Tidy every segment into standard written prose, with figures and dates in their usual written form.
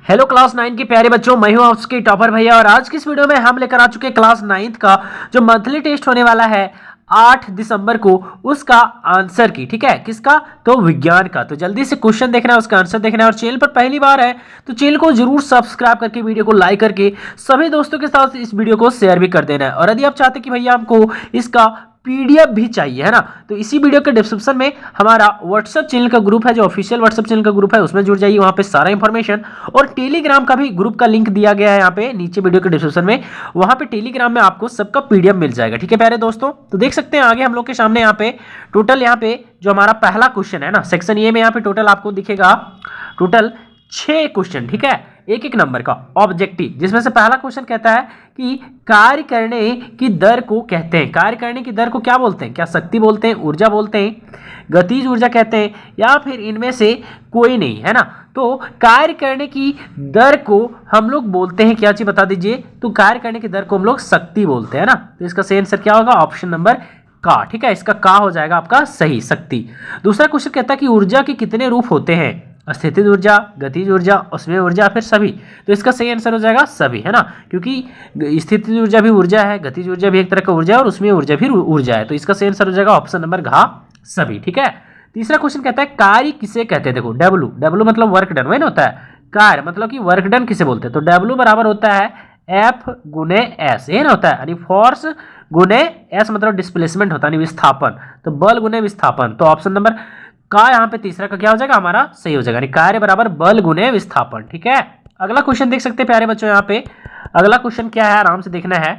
Hello class 9 के प्यारे बच्चों, मैं हूं आपके टॉपर भैया। और आज की इस वीडियो में हम लेकर आ चुके हैं क्लास 9 का जो मंथली टेस्ट होने वाला है 8 दिसंबर को, उसका आंसर की। ठीक है, किसका? तो विज्ञान का। तो जल्दी से क्वेश्चन देखना है, उसका आंसर देखना है। और चैनल पर पहली बार है तो चैनल को जरूर सब्सक्राइब करके वीडियो को लाइक करके सभी दोस्तों के साथ इस वीडियो को शेयर भी कर देना है। और यदि आप चाहते कि भैया हमको इसका पीडीएफ भी चाहिए, है ना, तो इसी वीडियो के डिस्क्रिप्शन में हमारा व्हाट्सएप चैनल का ग्रुप है, जो ऑफिशियल व्हाट्सएप चैनल का ग्रुप है, उसमें जुड़ जाइए। वहां पे सारा इंफॉर्मेशन और टेलीग्राम का भी ग्रुप का लिंक दिया गया है यहाँ पे नीचे वीडियो के डिस्क्रिप्शन में। वहां पे टेलीग्राम में आपको सबका पीडीएफ मिल जाएगा। ठीक है प्यारे दोस्तों, तो देख सकते हैं आगे हम लोग के सामने यहाँ पे टोटल, यहाँ पे जो हमारा पहला क्वेश्चन है ना, सेक्शन ए में यहाँ पे टोटल आपको दिखेगा टोटल 6 क्वेश्चन। ठीक है, एक एक नंबर का ऑब्जेक्टिव, जिसमें से पहला क्वेश्चन कहता है कि कार्य करने की दर को कहते हैं, कार्य करने की दर को क्या बोलते हैं? क्या शक्ति बोलते हैं, ऊर्जा बोलते हैं, गतिज ऊर्जा कहते हैं, या फिर इनमें से कोई नहीं, है ना। तो कार्य करने की दर को हम लोग बोलते हैं क्या चीज, बता दीजिए। तो कार्य करने की दर को हम लोग शक्ति बोलते हैं ना। तो इसका सही आंसर क्या होगा? ऑप्शन नंबर का। ठीक है, इसका का हो जाएगा आपका सही, शक्ति। दूसरा क्वेश्चन कहता है कि ऊर्जा के कितने रूप होते हैं? स्थितिज ऊर्जा, गतिज ऊर्जा, उसमें ऊर्जा, फिर सभी। तो इसका सही आंसर हो जाएगा सभी, है ना, क्योंकि स्थितिज ऊर्जा भी ऊर्जा है, गतिज ऊर्जा भी एक तरह का ऊर्जा है, और उसमें ऊर्जा भी ऊर्जा है। तो इसका सही आंसर हो जाएगा ऑप्शन नंबर घ, सभी। ठीक है, तीसरा क्वेश्चन कहता है कार्य किसे कहते हैं? देखो डब्ल्यू, डब्ल्यू मतलब वर्क डन, वही ना होता है। कार्य मतलब कि वर्क डन किसे बोलते हैं? तो डब्ल्यू बराबर होता है एफ गुने एस, ये ना होता है, यानी फोर्स गुने एस मतलब डिस्प्लेसमेंट होता है, यानी विस्थापन। तो बल गुने विस्थापन। तो ऑप्शन नंबर का यहाँ पे तीसरा का क्या हो जाएगा? हमारा सही हो जाएगा, यानी कार्य बराबर बल गुने विस्थापन। ठीक है, अगला क्वेश्चन देख सकते हैं प्यारे बच्चों। यहाँ पे अगला क्वेश्चन क्या है, आराम से देखना है।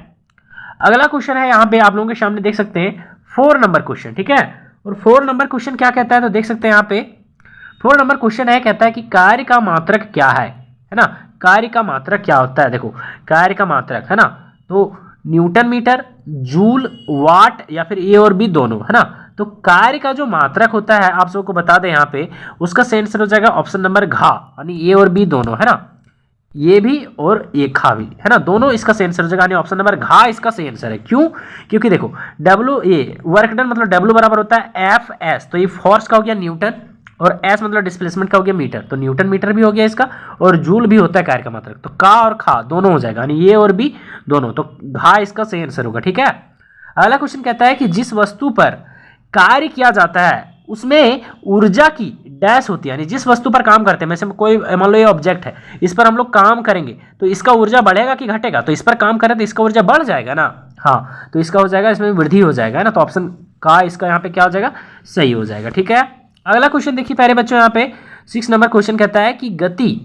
अगला क्वेश्चन है यहाँ पे आप लोगों के सामने, देख सकते हैं 4 नंबर क्वेश्चन। ठीक है, और 4 नंबर क्वेश्चन क्या कहता है? तो देख सकते हैं यहाँ पे 4 नंबर क्वेश्चन है, कहता है कि कार्य का मात्रक क्या है ना। कार्य का मात्रक क्या होता है? देखो कार्य का मात्रक, है ना, तो न्यूटन मीटर, जूल, वाट, या फिर ए और बी दोनों, है ना। तो कार्य का जो मात्रक होता है, आप सबको बता दें यहाँ पे, उसका सही आंसर हो जाएगा ऑप्शन नंबर घ, यानी ए और बी दोनों, है ना, ये भी और ये खा भी, है ना, दोनों इसका सही आंसर हो जाएगा, यानी ऑप्शन नंबर घ इसका सही आंसर है। क्यों? क्योंकि देखो डब्ल्यू, ये वर्क डन मतलब डब्ल्यू बराबर होता है एफ एस, तो ये फोर्स का हो गया न्यूटन, और एस मतलब डिस्प्लेसमेंट का हो गया मीटर, तो न्यूटन मीटर भी हो गया इसका, और जूल भी होता है कार्य का मात्रक। तो का और खा दोनों हो जाएगा, यानी ये और बी दोनों, तो घा इसका सही आंसर होगा। ठीक है, अगला क्वेश्चन कहता है कि जिस वस्तु पर कार्य किया जाता है उसमें ऊर्जा की डैश होती है, यानी जिस वस्तु पर काम करते हैं, जैसे कोई मान लो ये ऑब्जेक्ट है, इस पर हम लोग काम करेंगे तो इसका ऊर्जा बढ़ेगा कि घटेगा? तो इस पर काम करें तो इसका ऊर्जा बढ़ जाएगा ना। हाँ, तो इसका हो जाएगा, इसमें वृद्धि हो जाएगा ना। तो ऑप्शन का इसका यहाँ पे क्या हो जाएगा? सही हो जाएगा। ठीक है, अगला क्वेश्चन देखिए प्यारे बच्चों, यहाँ पे 6 नंबर क्वेश्चन कहता है कि गति,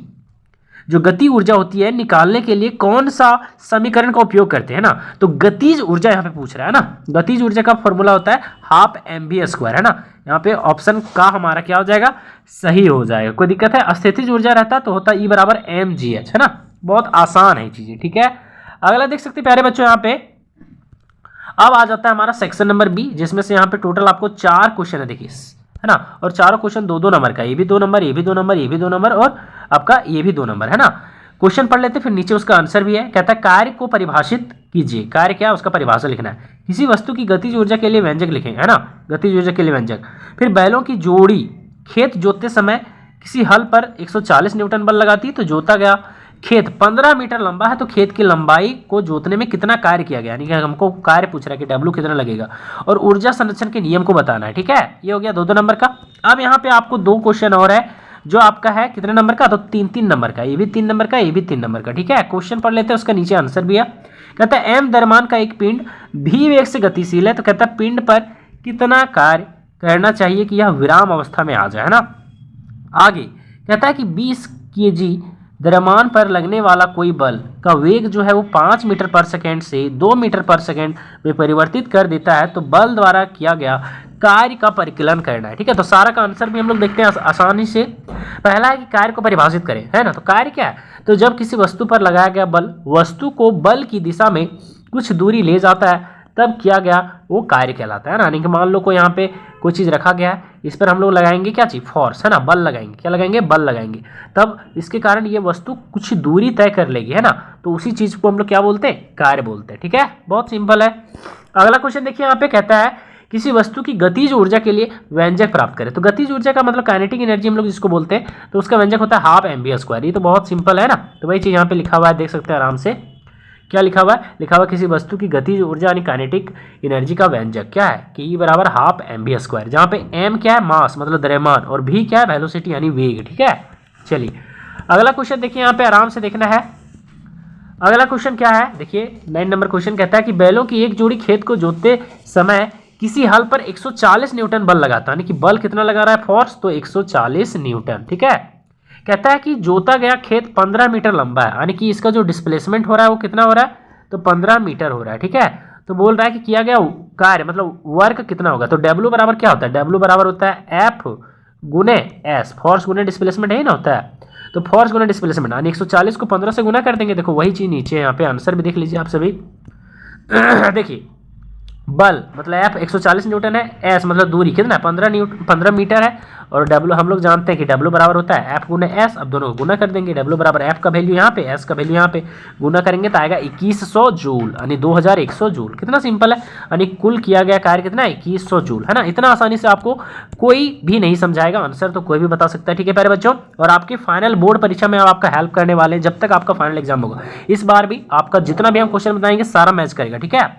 जो गति ऊर्जा होती है, निकालने के लिए कौन सा समीकरण का उपयोग करते हैं ना। तो गतिज ऊर्जा यहाँ पे पूछ रहा है ना। गतिज ऊर्जा का फॉर्मूला होता है हाफ mv², है ना। यहाँ पे ऑप्शन का हमारा क्या हो जाएगा? सही हो जाएगा। कोई दिक्कत है? स्थितिज ऊर्जा रहता तो होता E बराबर mgh, है ना। बहुत आसान है चीजें। ठीक है, अगला देख सकते हैं प्यारे बच्चों, यहाँ पे अब आ जाता है हमारा सेक्शन नंबर बी, जिसमें से यहाँ पे टोटल आपको 4 क्वेश्चन है, देखिए, है ना, और चारों क्वेश्चन 2-2 नंबर का, ये भी 2 नंबर, ये भी 2 नंबर, ये भी 2 नंबर, और आपका ये भी 2 नंबर, है ना। क्वेश्चन पढ़ लेते, फिर नीचे उसका आंसर भी है। कहता है कार्य को परिभाषित कीजिए। कार्य क्या है उसका परिभाषा लिखना है। किसी वस्तु की गतिज ऊर्जा के लिए व्यंजक लिखेंगे, है ना, गतिज ऊर्जा के लिए व्यंजक। फिर बैलों की जोड़ी खेत जोतते समय किसी हल पर 140 न्यूटन बल लगाती है, तो जोता गया खेत 15 मीटर लंबा है, तो खेत की लंबाई को जोतने में कितना कार्य किया गया, यानी कि हमको कार्य पूछ रहा है कि डब्ल्यू कितना लगेगा, और ऊर्जा संरक्षण के नियम को बताना है। ठीक है, ये हो गया 2-2 नंबर का। अब यहाँ पे आपको 2 क्वेश्चन और है, जो आपका है कितने नंबर का? तो 3-3 नंबर का, ये भी 3 नंबर का, ये भी 3 नंबर का। ठीक है, क्वेश्चन पढ़ लेते हैं, उसका नीचे आंसर भी है। कहता है एम द्रव्यमान का एक पिंड भी वेग से गतिशील है, तो कहता है पिंड पर कितना कार्य करना चाहिए कि यह विराम अवस्था में आ जाए, है ना। आगे कहता है कि 20 kg द्रव्यमान पर लगने वाला कोई बल का वेग जो है वो 5 मीटर पर सेकेंड से 2 मीटर पर सेकेंड में परिवर्तित कर देता है, तो बल द्वारा किया गया कार्य का परिकलन करना है। ठीक है, तो सारा का आंसर भी हम लोग देखते हैं आसानी से। पहला है कि कार्य को परिभाषित करें, है ना। तो कार्य क्या है? तो जब किसी वस्तु पर लगाया गया बल वस्तु को बल की दिशा में कुछ दूरी ले जाता है, तब किया गया वो कार्य कहलाता है ना। यानी कि मान लो कोई यहाँ पे कोई चीज़ रखा गया है, इस पर हम लोग लगाएंगे क्या चीज़? फोर्स, है ना, बल लगाएंगे। क्या लगाएंगे? बल लगाएंगे, तब इसके कारण ये वस्तु कुछ दूरी तय कर लेगी, है ना। तो उसी चीज़ को हम लोग क्या बोलते हैं? कार्य बोलते हैं। ठीक है, बहुत सिंपल है। अगला क्वेश्चन देखिए, यहाँ पे कहता है किसी वस्तु की गतिज ऊर्जा के लिए व्यंजक प्राप्त करें। तो गतिज ऊर्जा का मतलब काइनेटिक एनर्जी हम लोग जिसको बोलते हैं, तो उसका व्यंजक होता है हाफ एमवी स्क्वायर। ये तो बहुत सिंपल है ना। तो वही चीज़ यहाँ पे लिखा हुआ है, देख सकते हैं आराम से। क्या लिखा हुआ है? लिखा हुआ किसी वस्तु की गतिज ऊर्जा यानी काइनेटिक एनर्जी का व्यंजक क्या है कि ई बराबर हाफ एमवी स्क्वायर, जहाँ पे एम क्या है? मास मतलब द्रव्यमान, और भी क्या है? वेलोसिटी यानी वेग। ठीक है, चलिए अगला क्वेश्चन देखिए, यहाँ पे आराम से देखना है। अगला क्वेश्चन क्या है देखिए, 9 नंबर क्वेश्चन कहता है कि बैलों की एक जोड़ी खेत को जोतते समय किसी हल पर 140 न्यूटन बल लगाता है, यानी कि बल कितना लगा रहा है? फोर्स, तो 140 न्यूटन। ठीक है, कहता है कि जोता गया खेत 15 मीटर लंबा है, यानी कि इसका जो डिस्प्लेसमेंट हो रहा है वो कितना हो रहा है? तो 15 मीटर हो रहा है। ठीक है, तो बोल रहा है कि किया गया कार्य मतलब वर्क कितना होगा? तो डब्ल्यू बराबर क्या होता है? डब्ल्यू बराबर होता है एफ गुने एस, फोर्स गुने डिस्प्लेसमेंट है ना होता है। तो फोर्स गुना डिस्प्लेसमेंट, यानी 140 को 15 से गुना कर देंगे। देखो वही चीज़ नीचे यहाँ पे आंसर भी देख लीजिए आप सभी। देखिए बल मतलब एफ 140 न्यूटन है, एस मतलब दूरी कितना है? 15 मीटर है, और डब्ल्यू हम लोग जानते हैं कि डब्ल्यू बराबर होता है एफ गुना एस। अब दोनों को गुना कर देंगे, डब्ल्यू बराबर एफ का वैल्यू यहाँ पे, एस का वैल्यू यहाँ पे, गुना करेंगे तो आएगा 2100 जूल, यानी 2100 जूल। कितना सिंपल है, यानी कुल किया गया कार्य कितना है? 2100 जूल, है ना। इतना आसानी से आपको कोई भी नहीं समझाएगा, आंसर तो कोई भी बता सकता है। ठीक है प्यारे बच्चों, और आपकी फाइनल बोर्ड परीक्षा में आपका हेल्प करने वाले हैं जब तक आपका फाइनल एग्जाम होगा। इस बार भी आपका जितना भी हम क्वेश्चन बताएंगे सारा मैच करेगा। ठीक है,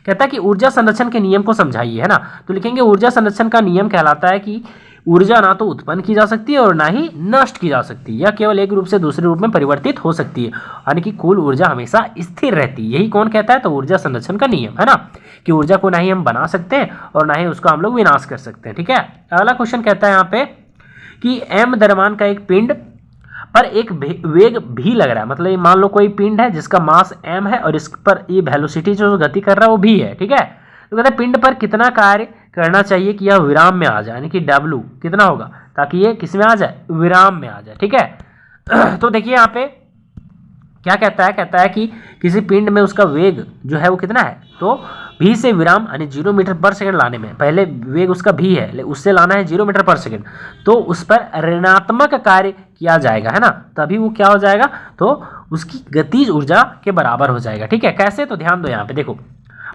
कहता है कि ऊर्जा संरक्षण के नियम को समझाइए, है ना। तो लिखेंगे ऊर्जा संरक्षण का नियम कहलाता है कि ऊर्जा ना तो उत्पन्न की जा सकती है और ना ही नष्ट की जा सकती है, या केवल एक रूप से दूसरे रूप में परिवर्तित हो सकती है, यानी कि कुल ऊर्जा हमेशा स्थिर रहती है। यही कौन कहता है? तो ऊर्जा संरक्षण का नियम, है ना, कि ऊर्जा को ना ही हम बना सकते हैं और ना ही उसको हम लोग विनाश कर सकते हैं। ठीक है, अगला क्वेश्चन कहता है यहाँ पे कि एम द्रव्यमान का एक पिंड पर एक वेग भी लग रहा है, मतलब मान लो कोई पिंड है जिसका मास m है और इस पर ये वेलोसिटी जो गति कर रहा है वो भी है। ठीक है, तो कहते हैं पिंड पर कितना कार्य करना चाहिए कि यह विराम में आ जाए, यानी कि W कितना होगा ताकि ये किस में आ जाए? विराम में आ जाए। ठीक है, तो देखिए यहाँ पे क्या कहता है? कहता है कि किसी पिंड में उसका वेग जो है वो कितना है? तो भी से विराम यानी 0 मीटर पर सेकंड लाने में, पहले वेग उसका भी है उससे लाना है 0 मीटर पर सेकंड, तो उस पर ऋणात्मक कार्य किया जाएगा, है ना, तभी वो क्या हो जाएगा? तो उसकी गतिज ऊर्जा के बराबर हो जाएगा। ठीक है, कैसे? तो ध्यान दो यहाँ पे, देखो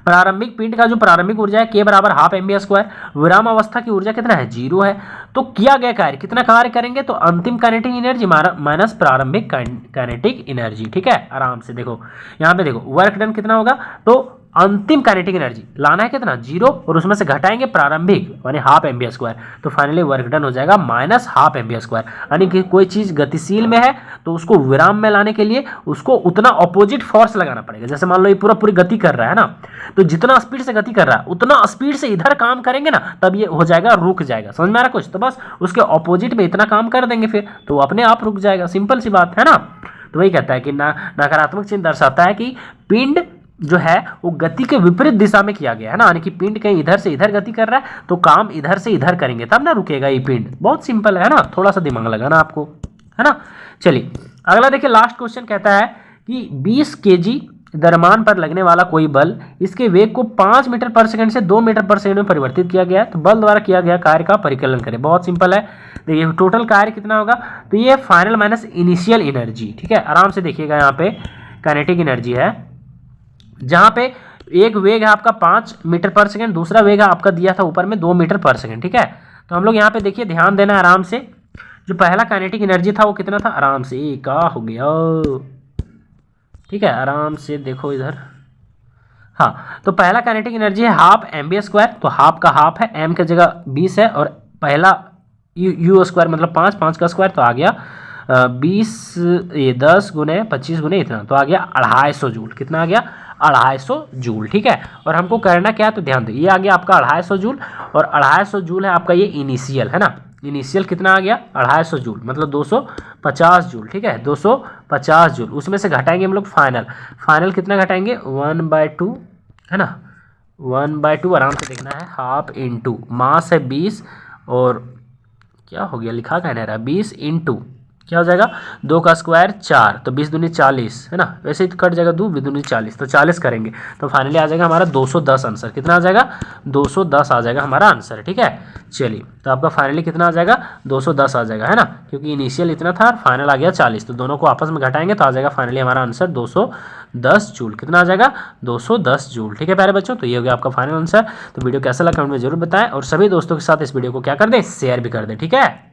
प्रारंभिक पिंड का जो प्रारंभिक ऊर्जा है के बराबर हाफ एमवी स्क्वायर, विराम अवस्था की ऊर्जा कितना है? 0 है। तो किया गया कार्य कितना कार्य करेंगे? तो अंतिम काइनेटिक एनर्जी माइनस प्रारंभिक काइनेटिक एनर्जी। ठीक है, आराम से देखो यहाँ पे, देखो वर्क डन कितना होगा? तो अंतिम काइनेटिक एनर्जी लाना है कितना? 0, और उसमें से घटाएंगे प्रारंभिक यानी हाफ एमवी स्क्वायर, तो फाइनली वर्क डन हो जाएगा माइनस हाफ एमवी स्क्वायर। यानी कि कोई चीज गतिशील में है तो उसको विराम में लाने के लिए उसको उतना ऑपोजिट फोर्स लगाना पड़ेगा। जैसे मान लो ये पूरी गति कर रहा है ना, तो जितना स्पीड से गति कर रहा है उतना स्पीड से इधर काम करेंगे ना, तब ये हो जाएगा, रुक जाएगा। समझ में आ रहा कुछ? तो बस उसके ऑपोजिट में इतना काम कर देंगे फिर तो वो अपने आप रुक जाएगा। सिंपल सी बात है ना। तो वही कहता है कि नकारात्मक चिन्ह दर्शाता है कि पिंड जो है वो गति के विपरीत दिशा में किया गया है ना, यानी कि पिंड कहीं इधर से इधर गति कर रहा है तो काम इधर से इधर करेंगे तब ना रुकेगा ये पिंड। बहुत सिंपल है ना, थोड़ा सा दिमाग लगाना आपको, है ना। चलिए अगला देखिए, लास्ट क्वेश्चन कहता है कि 20 kg द्रव्यमान पर लगने वाला कोई बल इसके वेग को 5 मीटर पर सेकंड से 2 मीटर पर सेकंड में परिवर्तित किया गया है, तो बल द्वारा किया गया कार्य का परिकलन करें। बहुत सिंपल है, देखिए टोटल कार्य कितना होगा? तो ये फाइनल माइनस इनिशियल एनर्जी। ठीक है, आराम से देखिएगा, यहाँ पे काइनेटिक एनर्जी है जहाँ पे एक वेग है आपका 5 मीटर पर सेकंड, दूसरा वेग है आपका दिया था ऊपर में 2 मीटर पर सेकंड। ठीक है, तो हम लोग यहाँ पे देखिए ध्यान देना है आराम से। जो पहला काइनेटिक एनर्जी था वो कितना था? आराम से क्या हो गया? ठीक है, आराम से देखो इधर। हाँ, तो पहला काइनेटिक एनर्जी है हाफ एमवी स्क्वायर, तो हाफ का हाफ है, एम की जगह 20 है, और पहला यू स्क्वायर मतलब 5 का स्क्वायर, तो आ गया 20 ये 10 गुने 25 गुने इतना, तो आ गया 250 जूल। कितना आ गया? 250 जूल। ठीक है, और हमको करना क्या है? तो ध्यान दो, ये आ गया आपका 250 जूल, और 250 जूल है आपका ये इनिशियल, है ना। इनिशियल कितना आ गया? 250 जूल, मतलब 250 जूल। ठीक है, 250 जूल, उसमें से घटाएंगे हम लोग फाइनल कितना घटाएंगे? 1/2, है ना, 1/2। आराम से देखना है, हाफ इंटू मास है 20, और क्या हो गया लिखा क्या रहा? 20 इंटू क्या हो जाएगा, 2 का स्क्वायर 4, तो 20 दूनी 40 है ना, वैसे ही तो कट जाएगा 2 दूनी 40, तो 40 करेंगे तो फाइनली आ जाएगा हमारा 210 आंसर। कितना आ जाएगा, 210 आ जाएगा हमारा आंसर। ठीक है, चलिए तो आपका फाइनली कितना आ जाएगा, 210 आ जाएगा है ना, क्योंकि इनिशियल इतना था और फाइनल आ गया 40, तो दोनों को आपस में घटाएंगे तो आ जाएगा फाइनली हमारा आंसर 210 जूल। कितना आ जाएगा, 210 जूल। ठीक है प्यारे बच्चों, तो ये हो गया आपका फाइनल आंसर। तो वीडियो कैसा लगा कमेंट में जरूर बताएं और सभी दोस्तों के साथ इस वीडियो को क्या कर दें, शेयर भी कर दें। ठीक है।